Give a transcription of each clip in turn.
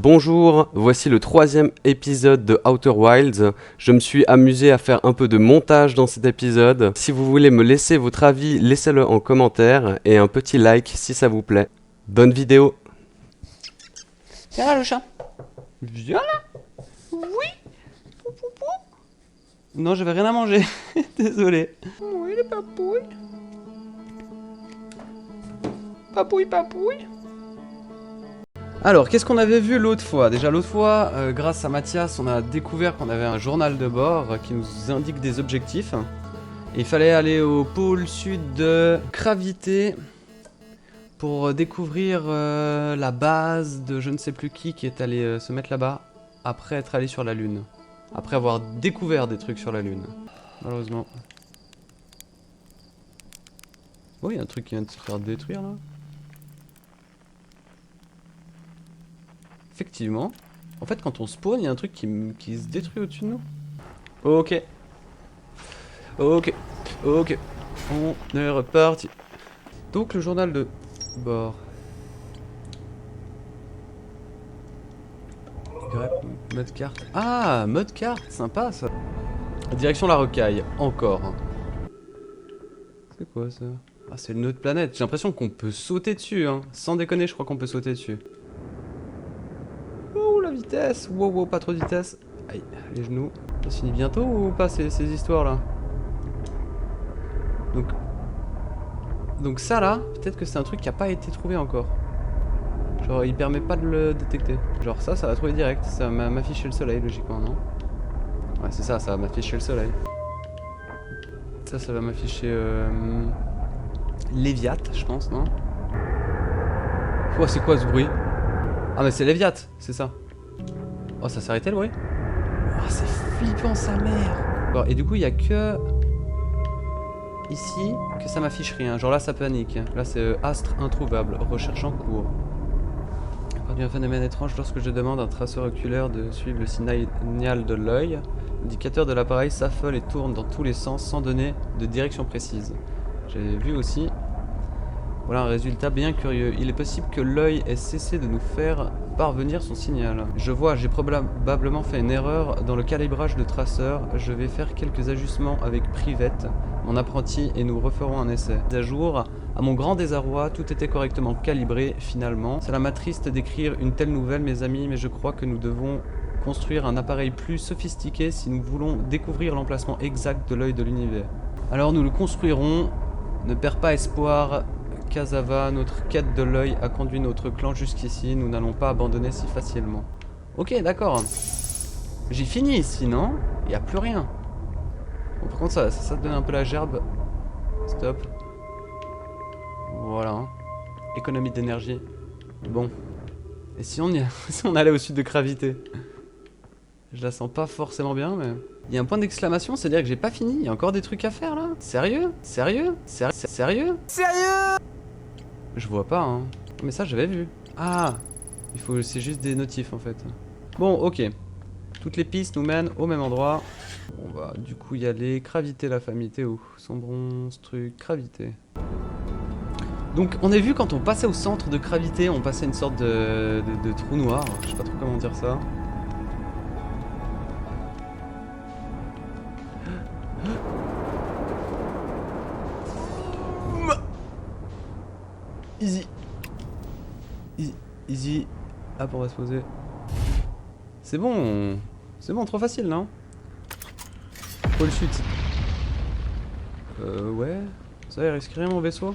Bonjour, voici le troisième épisode de Outer Wilds. Je me suis amusé à faire un peu de montage dans cet épisode. Si vous voulez me laisser votre avis, laissez-le en commentaire et un petit like si ça vous plaît. Bonne vidéo. Viens là le chat. Viens là. Oui. Non, j'avais rien à manger. Désolé. Oui, les papouilles. Papouille. Alors, qu'est-ce qu'on avait vu l'autre fois? Déjà l'autre fois, grâce à Mathias, on a découvert qu'on avait un journal de bord qui nous indique des objectifs. Et il fallait aller au pôle sud de Gravité pour découvrir la base de je ne sais plus qui est allé se mettre là-bas après être allé sur la Lune. Après avoir découvert des trucs sur la Lune. Malheureusement. Oh, il y a un truc qui vient de se faire détruire là. Effectivement. En fait, quand on spawn, il y a un truc qui se détruit au-dessus de nous. Ok. On est reparti. Donc, le journal de bord. Mode carte. Ah, mode carte, sympa ça. Direction la rocaille, encore. C'est quoi ça? Ah, c'est une autre planète. J'ai l'impression qu'on peut sauter dessus, hein. Sans déconner, je crois qu'on peut sauter dessus. Oh, la vitesse. Wow, pas trop de vitesse. Aïe, les genoux. Ça se finit bientôt ou pas ces histoires-là? Donc ça là, peut-être que c'est un truc qui a pas été trouvé encore. Genre, il permet pas de le détecter. Genre ça va trouver direct. Ça va m'afficher le soleil, logiquement, non? Ouais, c'est ça va m'afficher le soleil. Ça va m'afficher... Léviat, je pense, non? Oh, c'est quoi ce bruit? Ah, mais c'est Léviat, c'est ça. Oh, ça s'est arrêté le bruit? Oh, c'est flippant, sa mère. Bon, et du coup, il y a que... ici, que ça m'affiche rien. Genre là, ça panique. Là, c'est astre introuvable. Recherche en cours. Un phénomène étrange lorsque je demande à un traceur oculaire de suivre le signal de l'œil. L'indicateur de l'appareil s'affole et tourne dans tous les sens sans donner de direction précise. J'ai vu aussi. Voilà un résultat bien curieux. Il est possible que l'œil ait cessé de nous faire parvenir son signal. Je vois, j'ai probablement fait une erreur dans le calibrage de traceur. Je vais faire quelques ajustements avec Privette, mon apprenti, et nous referons un essai. À jour, à mon grand désarroi, tout était correctement calibré finalement. Cela m'attriste d'écrire une telle nouvelle, mes amis, mais je crois que nous devons construire un appareil plus sophistiqué si nous voulons découvrir l'emplacement exact de l'œil de l'univers. Alors nous le construirons. Ne perds pas espoir, Kazava, notre quête de l'œil a conduit notre clan jusqu'ici, nous n'allons pas abandonner si facilement. Ok, d'accord. J'ai fini ici, non? Il n'y a plus rien. Bon, par contre, ça te donne un peu la gerbe. Stop. Voilà. Économie d'énergie. Bon. Et si si on allait au sud de Gravité? Je la sens pas forcément bien, mais... Il y a un point d'exclamation, c'est-à-dire que j'ai pas fini. Il y a encore des trucs à faire, là. Sérieux? Sérieux? Sérieux? Je vois pas, hein. Mais ça, j'avais vu. Ah! C'est juste des notifs, en fait. Bon, ok. Toutes les pistes nous mènent au même endroit. On va du coup y aller. Gravité, la famille, t'es où? Son bronze, truc, Gravité. Donc, on a vu quand on passait au centre de Gravité, on passait une sorte de trou noir. Je sais pas trop comment dire ça. Easy. Hop, on va se poser. C'est bon, trop facile, non? Pôle sud. Ouais. Ça, il risque rien, mon vaisseau.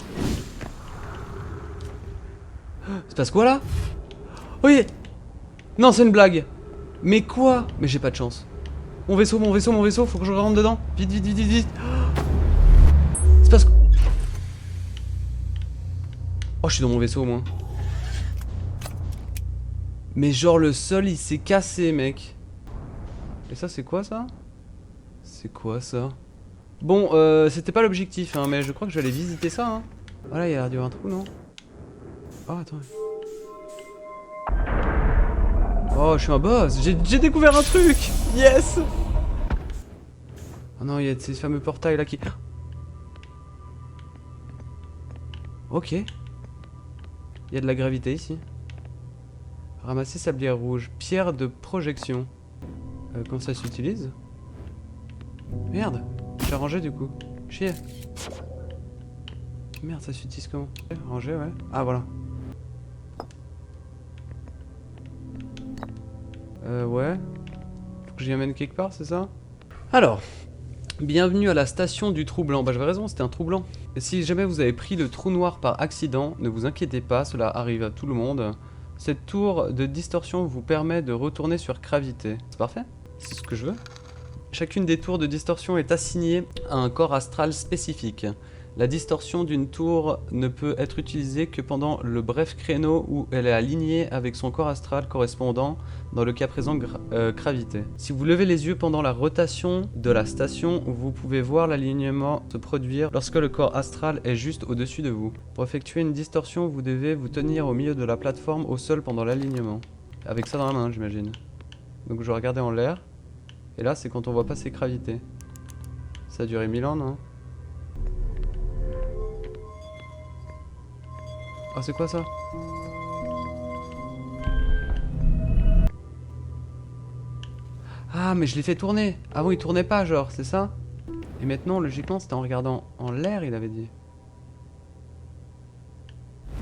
C'est passe quoi, là? Oui. Non, c'est une blague. Mais quoi? Mais j'ai pas de chance. Mon vaisseau, faut que je rentre dedans. Vite. C'est passe... Oh, je suis dans mon vaisseau, au moins. Mais genre le sol il s'est cassé, mec. Et ça c'est quoi ça? C'est quoi ça? Bon c'était pas l'objectif hein, mais je crois que je vais aller visiter ça hein. Voilà, il y a l'air d'y avoir un trou, non? Oh attends. Oh, je suis un boss. J'ai découvert un truc. Yes. Oh non, il y a ces fameux portails là qui... Ok. Il y a de la gravité ici. Ramasser sablière rouge. Pierre de projection. Quand ça s'utilise? Merde, j'ai rangé du coup. Chier. Merde, ça s'utilise comment? Ranger, ouais. Ah, voilà. Ouais. Faut que j'y amène quelque part, c'est ça? Alors, bienvenue à la station du trou blanc. Bah, j'avais raison, c'était un trou blanc. Et si jamais vous avez pris le trou noir par accident, ne vous inquiétez pas, cela arrive à tout le monde. Cette tour de distorsion vous permet de retourner sur gravité. C'est parfait? C'est ce que je veux. Chacune des tours de distorsion est assignée à un corps astral spécifique. La distorsion d'une tour ne peut être utilisée que pendant le bref créneau où elle est alignée avec son corps astral correspondant, dans le cas présent gravité. Si vous levez les yeux pendant la rotation de la station, vous pouvez voir l'alignement se produire lorsque le corps astral est juste au-dessus de vous. Pour effectuer une distorsion, vous devez vous tenir au milieu de la plateforme au sol pendant l'alignement. Avec ça dans la main, j'imagine. Donc je vais regarder en l'air. Et là, c'est quand on voit passer gravité. Ça a duré 1000 ans, non? Ah, c'est quoi ça? Ah, mais je l'ai fait tourner. Avant, il tournait pas, genre, c'est ça? Et maintenant, logiquement, c'était en regardant en l'air, il avait dit.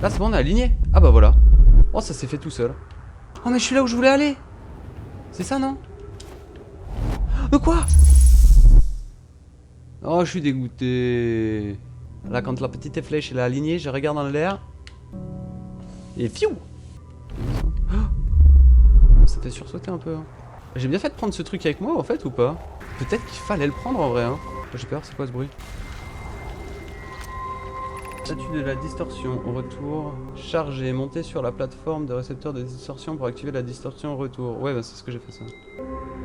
Là, c'est bon, on est aligné. Ah bah voilà. Oh, ça s'est fait tout seul. Oh, mais je suis là où je voulais aller. C'est ça, non? Quoi? Oh, je suis dégoûté. Là, quand la petite flèche est alignée, je regarde dans l'air. Et fiou! Ça fait sursauter un peu. Hein. J'ai bien fait de prendre ce truc avec moi, en fait, ou pas? Peut-être qu'il fallait le prendre, en vrai. Hein. J'ai peur, c'est quoi ce bruit? Statut de la distorsion. Au retour. Chargé. Monter sur la plateforme de récepteur de distorsion pour activer la distorsion au retour. Ouais, bah c'est ce que j'ai fait ça.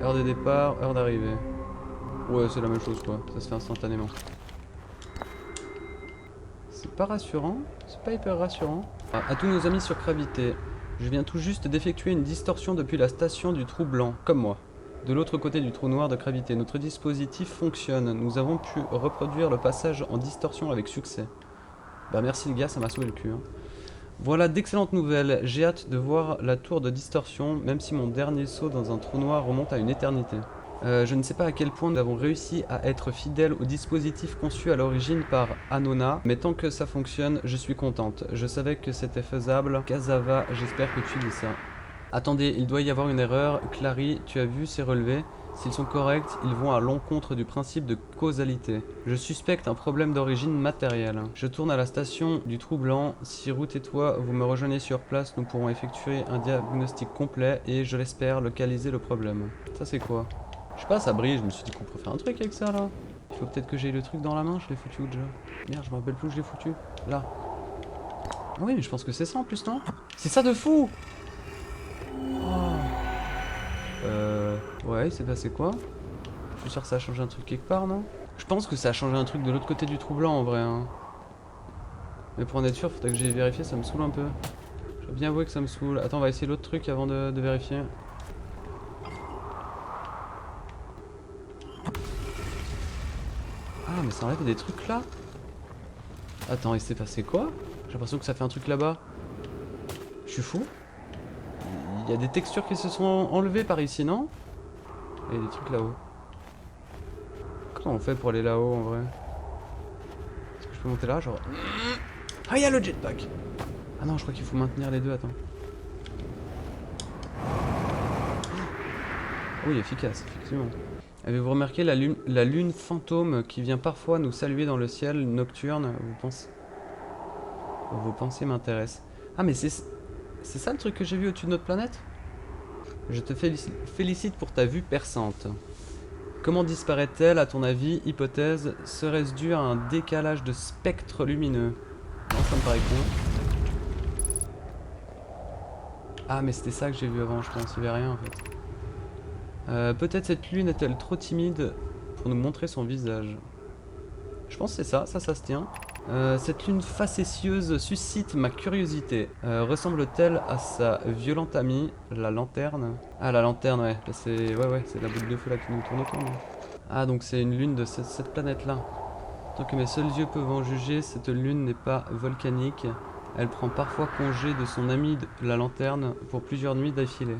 Heure de départ, heure d'arrivée. Ouais, c'est la même chose, quoi. Ça se fait instantanément. C'est pas rassurant. C'est pas hyper rassurant. À tous nos amis sur gravité, je viens tout juste d'effectuer une distorsion depuis la station du trou blanc, comme moi. De l'autre côté du trou noir de gravité, notre dispositif fonctionne. Nous avons pu reproduire le passage en distorsion avec succès. Bah merci les gars, ça m'a sauvé le cul. Hein. Voilà d'excellentes nouvelles. J'ai hâte de voir la tour de distorsion, même si mon dernier saut dans un trou noir remonte à une éternité. Je ne sais pas à quel point nous avons réussi à être fidèles au dispositif conçu à l'origine par Anona, mais tant que ça fonctionne, je suis contente. Je savais que c'était faisable. Kazava, j'espère que tu dis ça. Attendez, il doit y avoir une erreur. Clary, tu as vu ces relevés? S'ils sont corrects, ils vont à l'encontre du principe de causalité. Je suspecte un problème d'origine matérielle. Je tourne à la station du trou blanc. Si Route et toi, vous me rejoignez sur place, nous pourrons effectuer un diagnostic complet et, je l'espère, localiser le problème. Ça c'est quoi? Je sais pas, ça brille, je me suis dit qu'on pourrait faire un truc avec ça là. Il faut peut-être que j'ai le truc dans la main, je l'ai foutu où déjà? Merde, je me rappelle plus où je l'ai foutu. Là. Ah oui, mais je pense que c'est ça en plus, non? C'est ça de fou! Ouais, il s'est passé quoi? Je suis sûr que ça a changé un truc quelque part, non? Je pense que ça a changé un truc de l'autre côté du trou blanc en vrai. Hein. Mais pour en être sûr, faudrait que j'aille vérifier, ça me saoule un peu. Je dois bien avouer que ça me saoule. Attends, on va essayer l'autre truc avant de vérifier. Ah, mais ça enlève des trucs là? Attends, il s'est passé quoi? J'ai l'impression que ça fait un truc là-bas. Je suis fou. Il y a des textures qui se sont enlevées par ici, non? Et il y a des trucs là-haut. Comment on fait pour aller là-haut en vrai? Est-ce que je peux monter là, genre... Ah, il y a le jetpack! Ah non, je crois qu'il faut maintenir les deux, attends. Oui, efficace, effectivement. Avez-vous remarqué la lune fantôme qui vient parfois nous saluer dans le ciel nocturne? Vos pensées m'intéressent. Ah, mais c'est ça le truc que j'ai vu au-dessus de notre planète? Je te félicite pour ta vue perçante. Comment disparaît-elle à ton avis? Hypothèse, serait-ce dû à un décalage de spectre lumineux? Non, ça me paraît con. Ah, mais c'était ça que j'ai vu avant, je pense, il n'y avait rien en fait. Peut-être cette lune est-elle trop timide pour nous montrer son visage? Je pense que c'est ça se tient. Cette lune facétieuse suscite ma curiosité. Ressemble-t-elle à sa violente amie, la lanterne? Ah, la lanterne, ouais. C'est c'est la boule de feu là qui nous tourne autour. Mais... Ah, donc c'est une lune de cette planète-là. Tant que mes seuls yeux peuvent en juger, cette lune n'est pas volcanique. Elle prend parfois congé de son ami la lanterne pour plusieurs nuits d'affilée.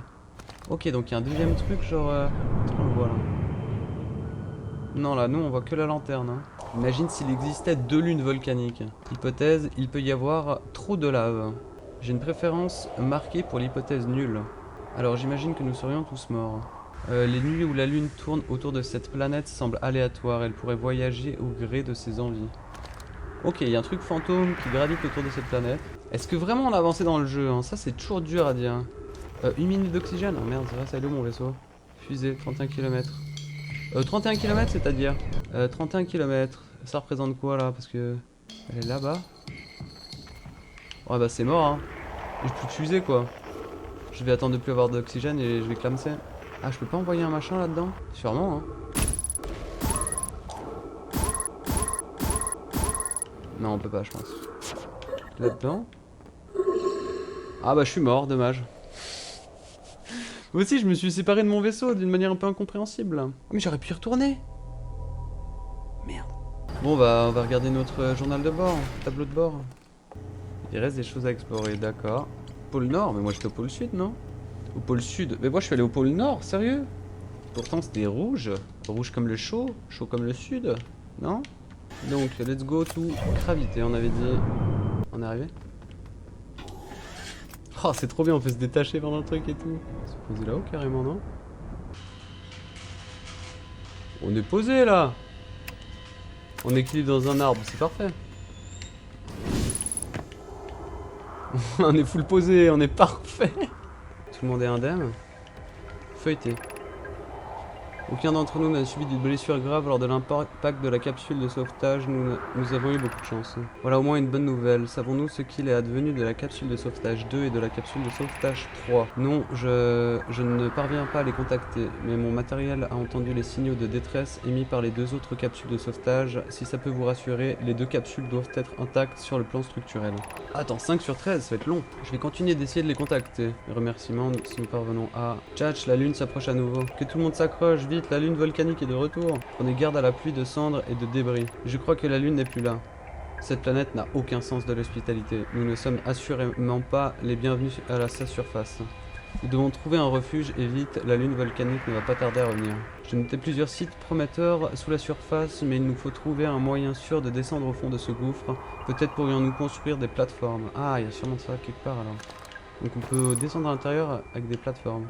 Ok, donc il y a un deuxième truc, genre... on le voit là. Non, là, nous, on voit que la lanterne. Hein. Imagine s'il existait 2 lunes volcaniques. Hypothèse, il peut y avoir trop de lave. J'ai une préférence marquée pour l'hypothèse nulle. Alors, j'imagine que nous serions tous morts. Les nuits où la lune tourne autour de cette planète semblent aléatoires. Elle pourrait voyager au gré de ses envies. Ok, il y a un truc fantôme qui gravite autour de cette planète. Est-ce que vraiment on a avancé dans le jeu hein? Ça, c'est toujours dur à dire. 1 minute d'oxygène. Oh merde, c'est vrai, ça est où mon vaisseau? Fusée, 31 km. 31 km, c'est-à-dire 31 km. Ça représente quoi là? Parce que. Elle est là-bas. Ouais, bah c'est mort, hein. J'ai plus de fusée quoi. Je vais attendre de plus avoir d'oxygène et je vais clamser. Ah, je peux pas envoyer un machin là-dedans? Sûrement, hein. Non, on peut pas, je pense. Là-dedans? Ah bah je suis mort, dommage. Moi aussi je me suis séparé de mon vaisseau d'une manière un peu incompréhensible. Oh, mais j'aurais pu y retourner. Merde. Bon bah on va regarder notre journal de bord, tableau de bord. Il reste des choses à explorer, d'accord. Pôle Nord, mais moi j'étais au pôle Sud, non? Au pôle Sud, mais moi je suis allé au pôle Nord, sérieux? Pourtant c'était rouge, rouge comme le chaud comme le Sud, non? Donc let's go to gravité, on avait dit. On est arrivé? Oh, c'est trop bien, on peut se détacher pendant le truc et tout. Se poser là-haut carrément, non? On est posé là! On équilibre dans un arbre, c'est parfait. On est full posé, on est parfait. Tout le monde est indemne. Feuilleté. Aucun d'entre nous n'a subi de blessure grave lors de l'impact de la capsule de sauvetage. Nous avons eu beaucoup de chance. Voilà au moins une bonne nouvelle. Savons-nous ce qu'il est advenu de la capsule de sauvetage 2 et de la capsule de sauvetage 3? Non, je ne parviens pas à les contacter, mais mon matériel a entendu les signaux de détresse émis par les 2 autres capsules de sauvetage. Si ça peut vous rassurer, les 2 capsules doivent être intactes sur le plan structurel. Attends, 5 sur 13, ça va être long. Je vais continuer d'essayer de les contacter. Remerciements si nous parvenons à... Tchatch, la lune s'approche à nouveau. Que tout le monde s'accroche, vite, la lune volcanique est de retour. Prenez garde à la pluie de cendres et de débris. Je crois que la lune n'est plus là. Cette planète n'a aucun sens de l'hospitalité. Nous ne sommes assurément pas les bienvenus à sa surface. Nous devons trouver un refuge et vite, la lune volcanique ne va pas tarder à revenir. J'ai noté plusieurs sites prometteurs sous la surface, mais il nous faut trouver un moyen sûr de descendre au fond de ce gouffre. Peut-être pourrions-nous construire des plateformes. Ah, il y a sûrement ça quelque part alors. Donc on peut descendre à l'intérieur avec des plateformes.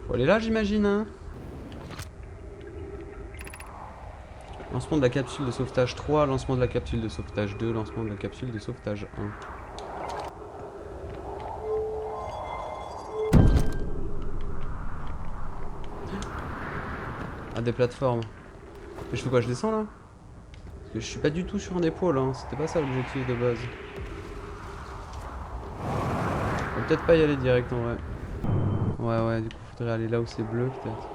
Faut aller là, j'imagine, hein. Lancement de la capsule de sauvetage 3, lancement de la capsule de sauvetage 2, lancement de la capsule de sauvetage 1. Ah, des plateformes. Mais je fais quoi, je descends là? Parce que je suis pas du tout sur un épaule, hein. C'était pas ça l'objectif de base. On va peut-être pas y aller direct en vrai. Ouais, du coup faudrait aller là où c'est bleu peut-être.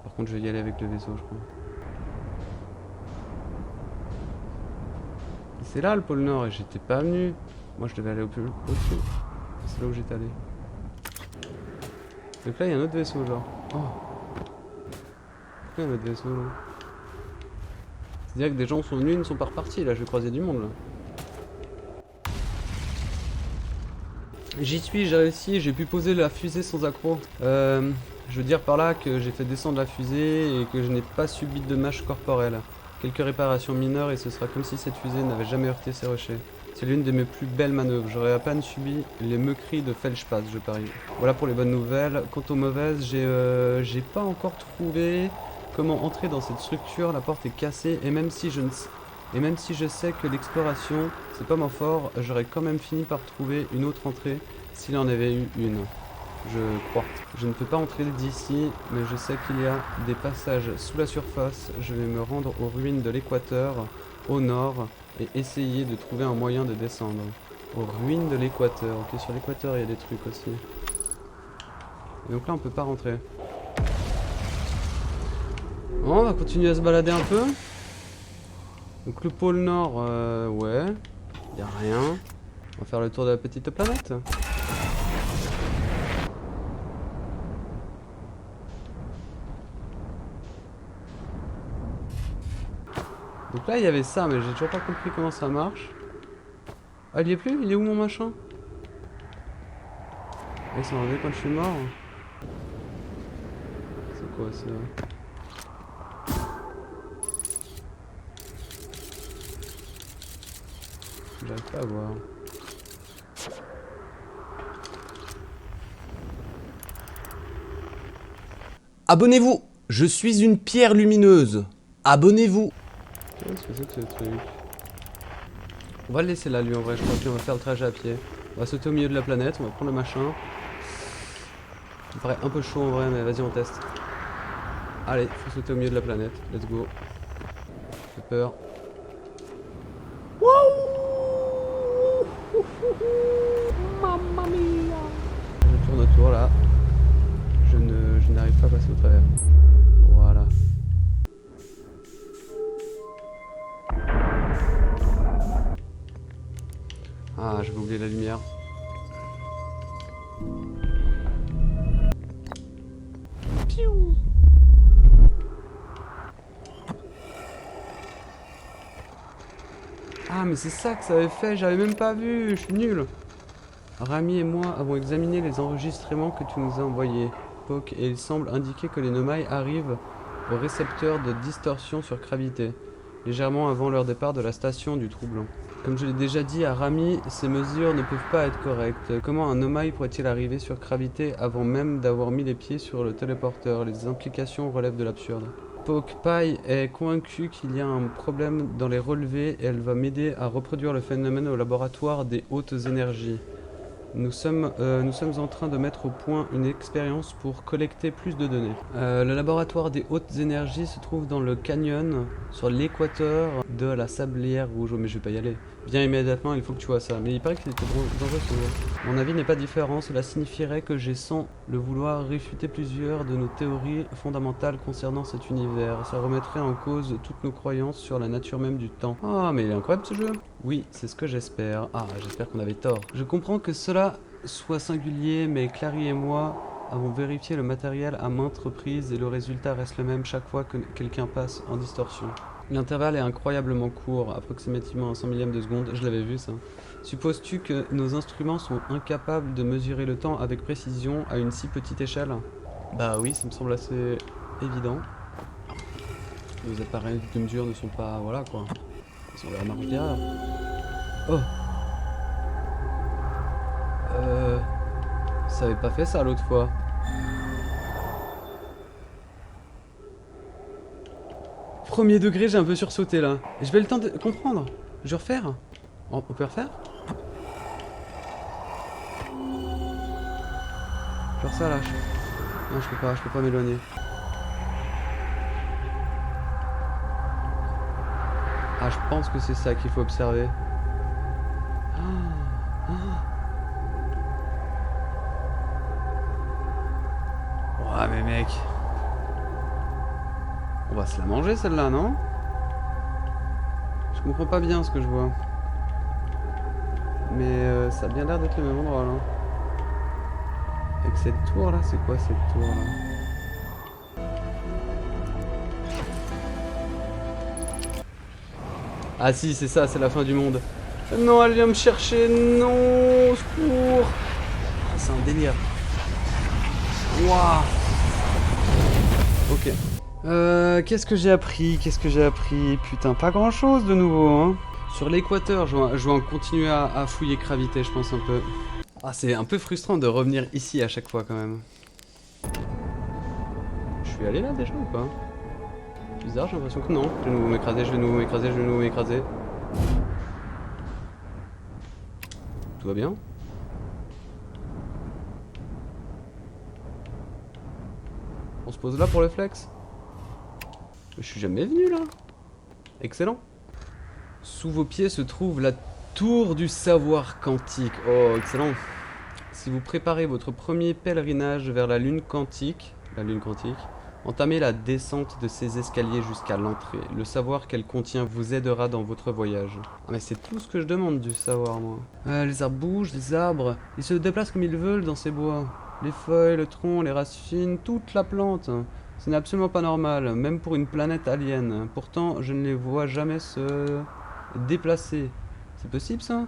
Par contre je vais y aller avec le vaisseau je crois. C'est là le pôle Nord et j'étais pas venu. Moi je devais aller au-dessus. C'est là où j'étais allé. Donc là il y a un autre vaisseau genre. Oh. Pourquoi il y a un autre vaisseau là? C'est-à-dire que des gens sont venus, ils ne sont pas repartis là, je vais croiser du monde là. J'y suis, j'ai réussi, j'ai pu poser la fusée sans accroc. Je veux dire par là que j'ai fait descendre la fusée et que je n'ai pas subi de dommages corporels. Quelques réparations mineures et ce sera comme si cette fusée n'avait jamais heurté ces rochers. C'est l'une de mes plus belles manœuvres, j'aurais à peine subi les moqueries de Feldspath, je parie. Voilà pour les bonnes nouvelles. Quant aux mauvaises, j'ai pas encore trouvé comment entrer dans cette structure, la porte est cassée et même si je sais que l'exploration, c'est pas mon fort, j'aurais quand même fini par trouver une autre entrée s'il en avait eu une. Je crois. Je ne peux pas entrer d'ici, mais je sais qu'il y a des passages sous la surface. Je vais me rendre aux ruines de l'équateur, au nord, et essayer de trouver un moyen de descendre. Aux ruines de l'équateur. Ok, sur l'équateur, il y a des trucs aussi. Et donc là, on peut pas rentrer. Bon, on va continuer à se balader un peu. Donc le pôle Nord, ouais. Y a rien. On va faire le tour de la petite planète. Donc là il y avait ça, mais j'ai toujours pas compris comment ça marche. Ah, il y est plus? Il est où mon machin? Ah, il s'est enlevé quand je suis mort. C'est quoi ça? J'arrive pas à voir. Abonnez-vous, je suis une pierre lumineuse. Abonnez-vous. Qu'est-ce que c'est que ce truc? On va le laisser là lui en vrai, je crois qu'on va faire le trajet à pied. On va sauter au milieu de la planète, on va prendre le machin. Ça me paraît un peu chaud en vrai, mais vas-y on teste. Allez, faut sauter au milieu de la planète, let's go. J'ai peur. Mamma mia. Je tourne autour là. Je n'arrive pas à passer au travers. Voilà. Ah, j'avais oublié la lumière. Ah, mais c'est ça que ça avait fait, j'avais même pas vu, je suis nul. Rami et moi avons examiné les enregistrements que tu nous as envoyés, Poc, et il semble indiquer que les Nomai arrivent au récepteur de distorsion sur gravité, légèrement avant leur départ de la station du Trou Blanc. Comme je l'ai déjà dit à Rami, ces mesures ne peuvent pas être correctes. Comment un Nomai pourrait-il arriver sur gravité avant même d'avoir mis les pieds sur le téléporteur? Les implications relèvent de l'absurde. Poke Pie est convaincue qu'il y a un problème dans les relevés et elle va m'aider à reproduire le phénomène au laboratoire des hautes énergies. Nous sommes en train de mettre au point une expérience pour collecter plus de données. Le laboratoire des hautes énergies se trouve dans le canyon, sur l'équateur de la Sablière Rouge. Oh, mais je vais pas y aller. Viens immédiatement, il faut que tu vois ça. Mais il paraît qu'il était dangereux ce jeu. Mon avis n'est pas différent, cela signifierait que j'ai sans le vouloir réfuté plusieurs de nos théories fondamentales concernant cet univers. Ça remettrait en cause toutes nos croyances sur la nature même du temps. Ah, mais il est incroyable ce jeu. Oui, c'est ce que j'espère. Ah, j'espère qu'on avait tort. Je comprends que cela soit singulier, mais Clary et moi avons vérifié le matériel à maintes reprises et le résultat reste le même chaque fois que quelqu'un passe en distorsion. L'intervalle est incroyablement court, approximativement un 100 millième de seconde, je l'avais vu ça. Supposes-tu que nos instruments sont incapables de mesurer le temps avec précision à une si petite échelle? Bah oui, ça me semble assez évident. Les appareils de mesure ne sont pas... voilà quoi. Ils sont la marge d'erreur. Oh! Ça avait pas fait ça l'autre fois. Premier degré, j'ai un peu sursauté là. Et je vais le temps de comprendre. Je vais refaire. On peut refaire? Genre ça là. Non, je peux pas m'éloigner. Ah, je pense que c'est ça qu'il faut observer. Ouais, mais mec. On va se la manger celle-là, non? Je comprends pas bien ce que je vois. Mais ça a bien l'air d'être le même endroit là. Avec cette tour là, c'est quoi cette tour là? Ah si, c'est ça, c'est la fin du monde. Non, elle vient me chercher, non, au secours. Ah, c'est un délire. Waouh. Ok. Qu'est-ce que j'ai appris? Putain, pas grand chose de nouveau, hein. Sur l'équateur, je vais en continuer à fouiller gravité, je pense un peu. Ah, c'est un peu frustrant de revenir ici à chaque fois quand même. Je suis allé là déjà ou pas? Bizarre, j'ai l'impression que non. Je vais nouveau m'écraser. Tout va bien? On se pose là pour le flex? Je suis jamais venu là. Excellent. Sous vos pieds se trouve la tour du savoir quantique. Oh, excellent. Si vous préparez votre premier pèlerinage vers la lune quantique, entamez la descente de ces escaliers jusqu'à l'entrée. Le savoir qu'elle contient vous aidera dans votre voyage. Ah mais c'est tout ce que je demande du savoir, moi. Les arbres bougent, les arbres, ils se déplacent comme ils veulent dans ces bois. Les feuilles, le tronc, les racines, toute la plante. Ce n'est absolument pas normal, même pour une planète alien. Pourtant, je ne les vois jamais se déplacer. C'est possible ça?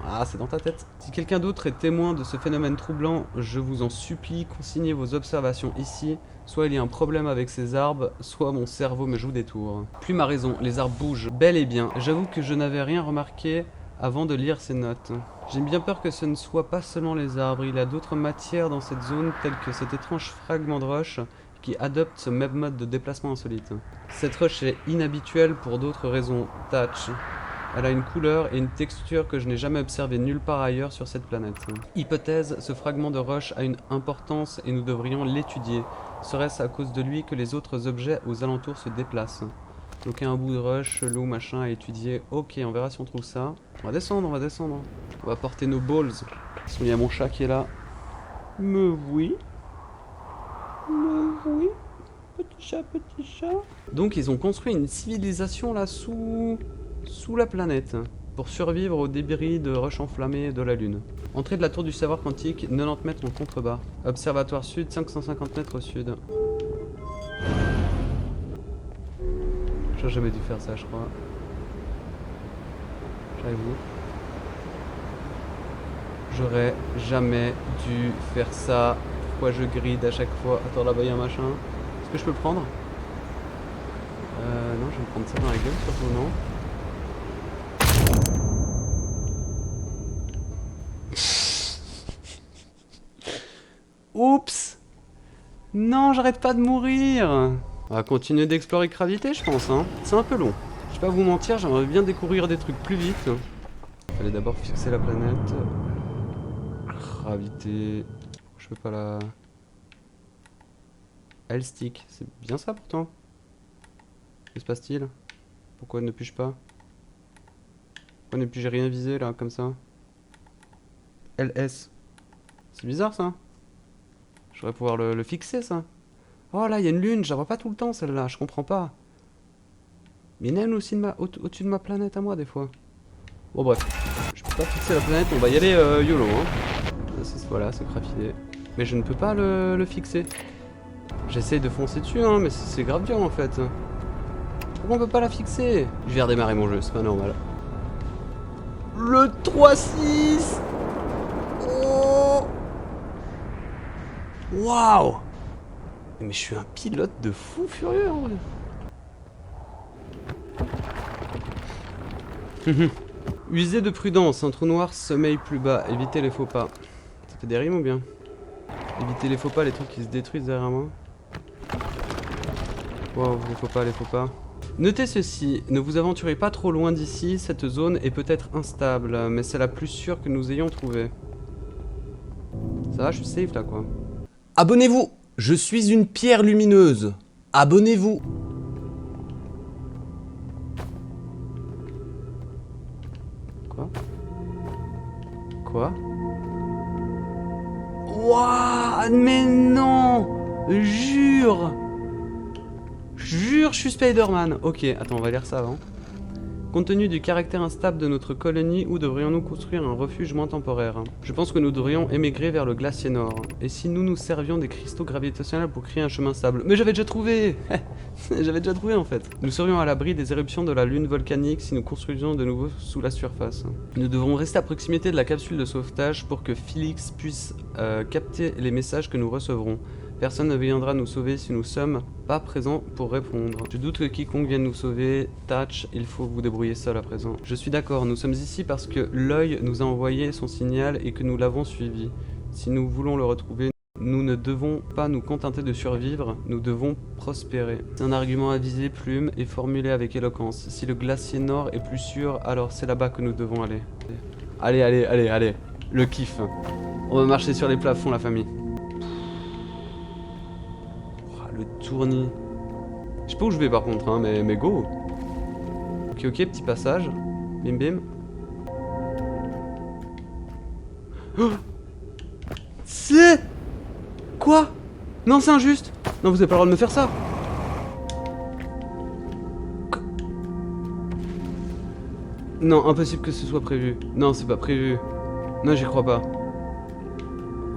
Ah, c'est dans ta tête. Si quelqu'un d'autre est témoin de ce phénomène troublant, je vous en supplie, consignez vos observations ici. Soit il y a un problème avec ces arbres, soit mon cerveau me joue des tours. Plus ma raison, les arbres bougent, bel et bien. J'avoue que je n'avais rien remarqué avant de lire ces notes. J'ai bien peur que ce ne soit pas seulement les arbres, il y a d'autres matières dans cette zone, telles que cet étrange fragment de roche qui adopte ce même mode de déplacement insolite. Cette roche est inhabituelle pour d'autres raisons. Thatch. Elle a une couleur et une texture que je n'ai jamais observée nulle part ailleurs sur cette planète. Hypothèse, ce fragment de roche a une importance et nous devrions l'étudier. Serait-ce à cause de lui que les autres objets aux alentours se déplacent? Donc un bout de roche, chelou, machin à étudier. Ok, on verra si on trouve ça. On va descendre, on va descendre. On va porter nos balls. Parce qu'il y a mon chat qui est là. Me oui. Me oui. Petit chat, petit chat. Donc ils ont construit une civilisation là sous la planète pour survivre aux débris de roches enflammées de la Lune. Entrée de la tour du savoir quantique, 90 mètres en contrebas. Observatoire sud, 550 mètres au sud. J'aurais jamais dû faire ça, je crois. J'avoue. J'aurais jamais dû faire ça. Pourquoi je gride à chaque fois? Attends, là-bas il y a un machin. Est-ce que je peux le prendre? Non, je vais me prendre ça dans la gueule, surtout non. Oups! Non, j'arrête pas de mourir! On va continuer d'explorer Gravité, je pense, hein. C'est un peu long. Je vais pas vous mentir, j'aimerais bien découvrir des trucs plus vite. Fallait d'abord fixer la planète. Gravité... Je peux pas la... L-stick, c'est bien ça pourtant. Que se passe-t-il? Pourquoi ne puis-je pas? Pourquoi ne puis-je rien viser là, comme ça? LS. C'est bizarre ça. Je devrais pouvoir le fixer ça. Oh là, il y a une lune, je la vois pas tout le temps celle-là, je comprends pas. Mais il y en a une aussi au-dessus de ma planète à moi des fois. Bon bref, je peux pas fixer la planète, on va y aller YOLO hein. Voilà, c'est crafiné. Mais je ne peux pas le fixer. J'essaye de foncer dessus hein, mais c'est grave dur en fait. Pourquoi on peut pas la fixer? Je vais redémarrer mon jeu, c'est pas normal. Le 3-6. Oh. Waouh. Mais je suis un pilote de fou furieux en vrai. Usez de prudence, un trou noir sommeille plus bas, évitez les faux pas. Ça fait des rimes ou bien? Évitez les faux pas, les trucs qui se détruisent derrière moi. Wow, les faux pas, les faux pas. Notez ceci, ne vous aventurez pas trop loin d'ici, cette zone est peut-être instable, mais c'est la plus sûre que nous ayons trouvée. Ça va, je suis safe là quoi. Abonnez-vous! Je suis une pierre lumineuse. Abonnez-vous! Quoi? Wouah! Mais non! Jure! Jure, je suis Spider-Man. Ok, attends, on va lire ça avant. Compte tenu du caractère instable de notre colonie, où devrions-nous construire un refuge moins temporaire? Je pense que nous devrions émigrer vers le glacier nord. Et si nous nous servions des cristaux gravitationnels pour créer un chemin stable? Mais j'avais déjà trouvé! J'avais déjà trouvé en fait. Nous serions à l'abri des éruptions de la lune volcanique si nous construisions de nouveau sous la surface. Nous devrons rester à proximité de la capsule de sauvetage pour que Felix puisse capter les messages que nous recevrons. Personne ne viendra nous sauver si nous sommes pas présents pour répondre. Je doute que quiconque vienne nous sauver. Thatch, il faut vous débrouiller seul à présent. Je suis d'accord, nous sommes ici parce que l'œil nous a envoyé son signal et que nous l'avons suivi. Si nous voulons le retrouver, nous ne devons pas nous contenter de survivre, nous devons prospérer. C'est un argument avisé, plume et formulé avec éloquence. Si le glacier nord est plus sûr, alors c'est là-bas que nous devons aller. Allez, allez, allez, allez. Le kiff. On va marcher sur les plafonds, la famille. Le tournis. Je sais pas où je vais par contre, hein, mais go. Ok, ok, petit passage. Bim bim. Oh, c'est... Quoi? Non, c'est injuste. Non, vous avez pas le droit de me faire ça. Non, impossible que ce soit prévu. Non, c'est pas prévu. Non, j'y crois pas.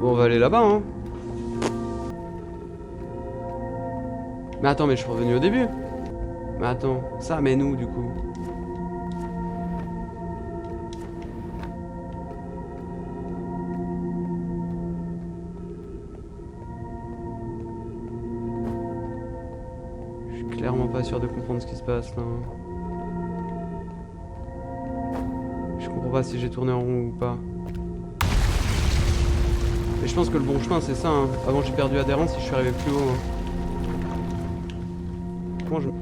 Bon, on va aller là-bas, hein. Mais attends, mais je suis revenu au début. Mais attends, ça mène où du coup? Je suis clairement pas sûr de comprendre ce qui se passe là. Je comprends pas si j'ai tourné en rond ou pas. Mais je pense que le bon chemin c'est ça, hein. Avant j'ai perdu adhérence si je suis arrivé plus haut. Hein.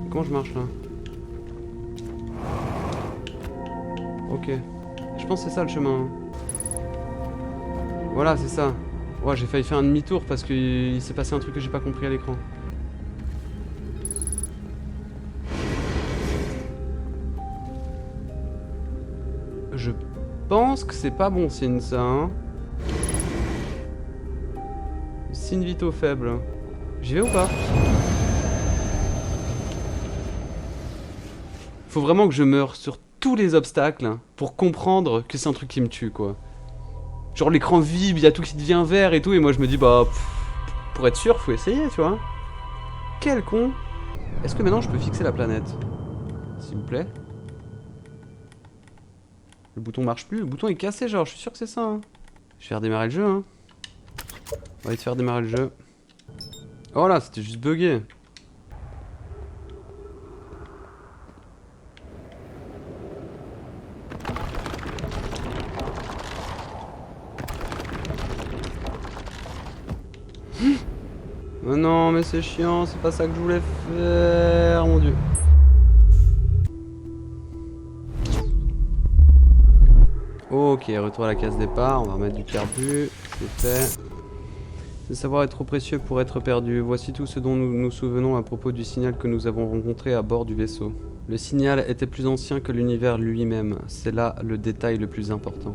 Comment je marche là? Ok. Je pense que c'est ça le chemin. Hein. Voilà, c'est ça. Ouais, j'ai failli faire un demi-tour parce qu'il s'est passé un truc que j'ai pas compris à l'écran. Je pense que c'est pas bon signe ça, hein. Signe vitaux faible. J'y vais ou pas? Faut vraiment que je meure sur tous les obstacles pour comprendre que c'est un truc qui me tue, quoi. Genre l'écran vibre, il y a tout qui devient vert et tout, et moi je me dis bah pour être sûr, faut essayer, tu vois. Quel con. Est-ce que maintenant je peux fixer la planète? S'il vous plaît. Le bouton marche plus, le bouton est cassé, genre, je suis sûr que c'est ça. Hein. Je vais faire démarrer le jeu, hein. On va aller te faire démarrer le jeu. Oh là, c'était juste bugué. Oh non, mais c'est chiant, c'est pas ça que je voulais faire, mon dieu. Ok, retour à la case départ, on va remettre du carbu, c'est fait. Le savoir est trop précieux pour être perdu. Voici tout ce dont nous nous souvenons à propos du signal que nous avons rencontré à bord du vaisseau. Le signal était plus ancien que l'univers lui-même, c'est là le détail le plus important.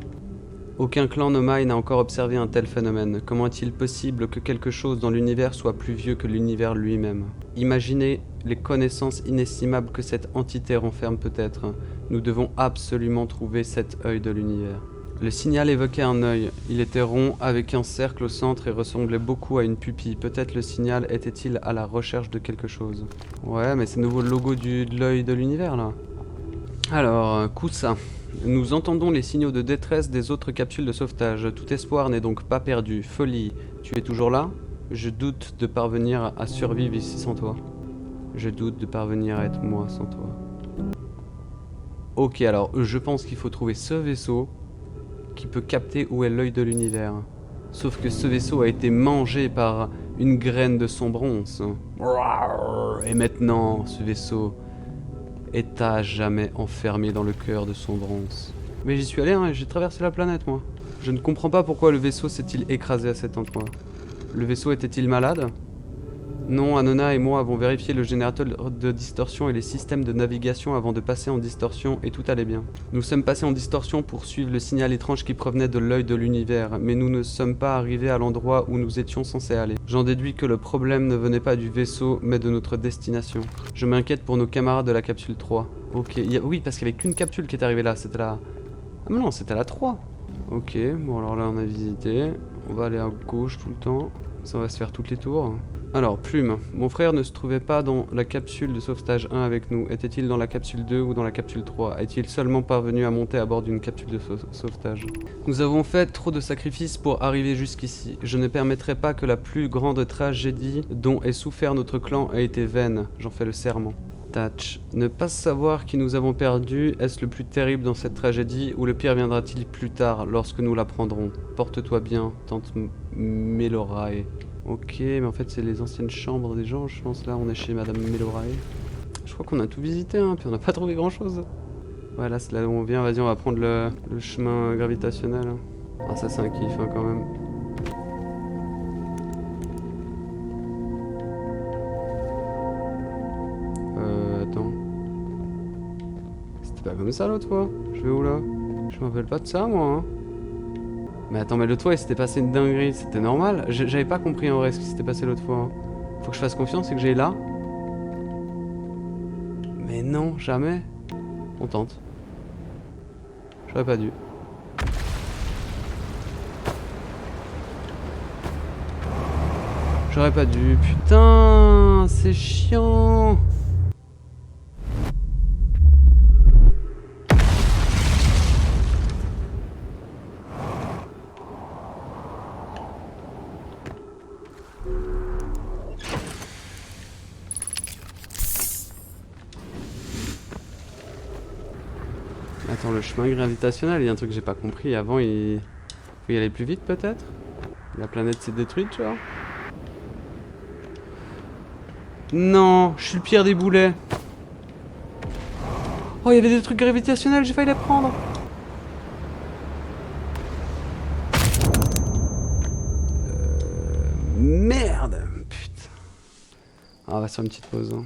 Aucun clan Nomai n'a encore observé un tel phénomène. Comment est-il possible que quelque chose dans l'univers soit plus vieux que l'univers lui-même? Imaginez les connaissances inestimables que cette entité renferme peut-être. Nous devons absolument trouver cet œil de l'univers. Le signal évoquait un œil. Il était rond avec un cercle au centre et ressemblait beaucoup à une pupille. Peut-être le signal était-il à la recherche de quelque chose. Ouais, mais c'est nouveau le logo de l'œil de l'univers là. Alors, Kusa. Nous entendons les signaux de détresse des autres capsules de sauvetage. Tout espoir n'est donc pas perdu. Folie, tu es toujours là? Je doute de parvenir à survivre ici sans toi. Je doute de parvenir à être moi sans toi. Ok, alors je pense qu'il faut trouver ce vaisseau qui peut capter où est l'œil de l'univers. Sauf que ce vaisseau a été mangé par une graine de sombrance. Et maintenant, ce vaisseau est à jamais enfermé dans le cœur de sombrance. Mais j'y suis allé, hein, j'ai traversé la planète, moi. Je ne comprends pas pourquoi le vaisseau s'est-il écrasé à cet endroit. Le vaisseau était-il malade? Non, Anona et moi avons vérifié le générateur de distorsion et les systèmes de navigation avant de passer en distorsion et tout allait bien. Nous sommes passés en distorsion pour suivre le signal étrange qui provenait de l'œil de l'univers, mais nous ne sommes pas arrivés à l'endroit où nous étions censés aller. J'en déduis que le problème ne venait pas du vaisseau, mais de notre destination. Je m'inquiète pour nos camarades de la capsule 3. Ok, oui, parce qu'il n'y avait qu'une capsule qui est arrivée là, c'était la... Ah mais non, c'était la 3. Ok, bon alors là on a visité. On va aller à gauche tout le temps. Ça va se faire toutes les tours. Alors, Plume, mon frère ne se trouvait pas dans la capsule de sauvetage 1 avec nous. Était-il dans la capsule 2 ou dans la capsule 3? Est-il seulement parvenu à monter à bord d'une capsule de sauvetage? Nous avons fait trop de sacrifices pour arriver jusqu'ici. Je ne permettrai pas que la plus grande tragédie dont ait souffert notre clan ait été vaine. J'en fais le serment. Tatch. Ne pas savoir qui nous avons perdu, est-ce le plus terrible dans cette tragédie ou le pire viendra-t-il plus tard lorsque nous l'apprendrons? Porte-toi bien, tante Melorae. Ok, mais en fait c'est les anciennes chambres des gens, je pense. Là on est chez Madame Melorae. Je crois qu'on a tout visité, hein, puis on n'a pas trouvé grand chose. Voilà, c'est là où on vient, vas-y on va prendre le chemin gravitationnel. Ah ça c'est un kiff hein, quand même. Attends. C'était pas comme ça l'autre fois. Je vais où là? Je me rappelle pas de ça moi hein. Mais attends, mais l'autre fois il s'était passé une dinguerie, c'était normal? J'avais pas compris en vrai ce qui s'était passé l'autre fois. Hein. Faut que je fasse confiance et que j'aille là. Mais non, jamais. On tente. J'aurais pas dû. J'aurais pas dû. Putain, c'est chiant. Attends, le chemin gravitationnel, il y a un truc que j'ai pas compris. Avant, il faut y aller plus vite peut-être? La planète s'est détruite, genre? Non, je suis le pire des boulets. Oh, il y avait des trucs gravitationnels, j'ai failli les prendre. Merde. Putain. Ah, on va se faire une petite pause. Hein.